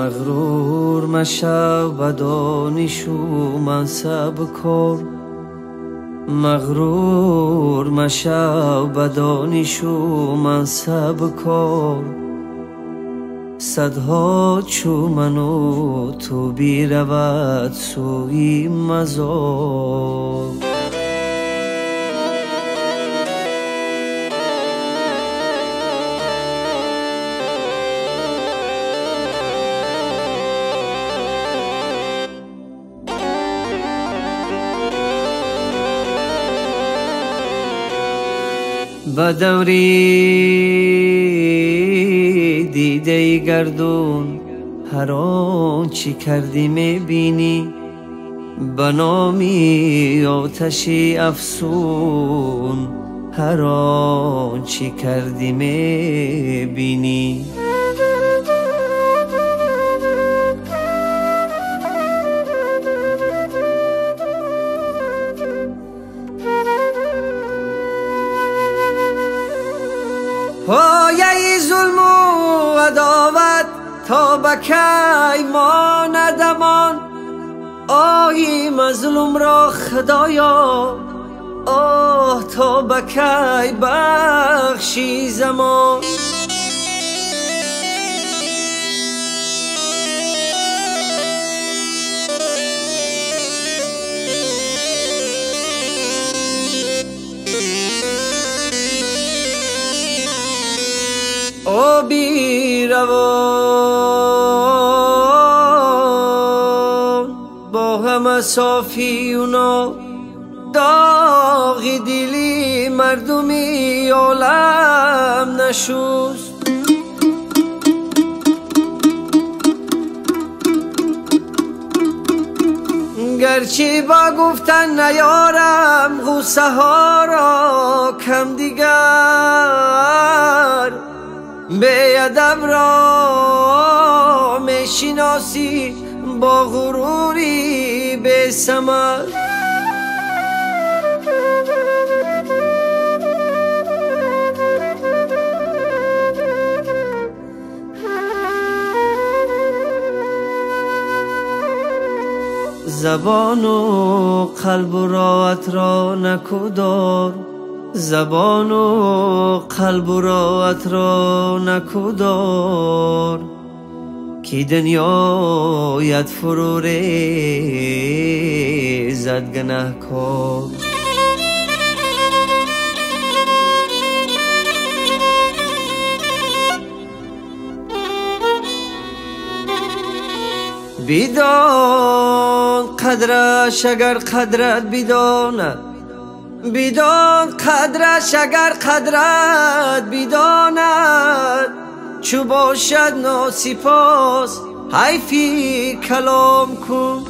مغرور مشو به دانش و منصب کار، مغرور مشو به دانش و منصب کار. صدها چو من و تو بی رود سوی مزار. به دوری دیده گردون هر آنچه کردی میبینی، به نامی آتشی افسون هر آنچه کردی میبینی. پایه ظلم و عداوت تا به کی ماند امان؟ آهی مظلوم را خدایا، آه تا به کی بخشی زمان؟ آبی روان با همه صافی اونا، داغی دلی مردمی عالم نشوست. گرچه با گفتن نیارم غصه ها را کم دیگر، بیادب را میشناسی با غروری بی ثمر. زبان و قلب و راحت را نکودار، زبان و قلب و راحت را نکودار، کی دنیایت فرو ریزد گناهکار. بدان قدرش اگر قدرت بداند، بدان قدرش اگر قدرت بداند، چو باشد ناسپاس حیفی کلام کن.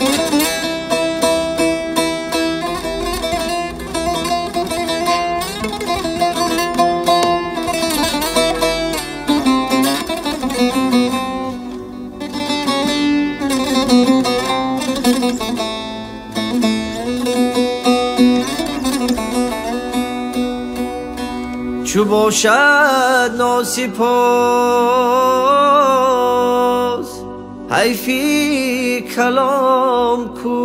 چو باشد ناسپاس حیفی کلام کو.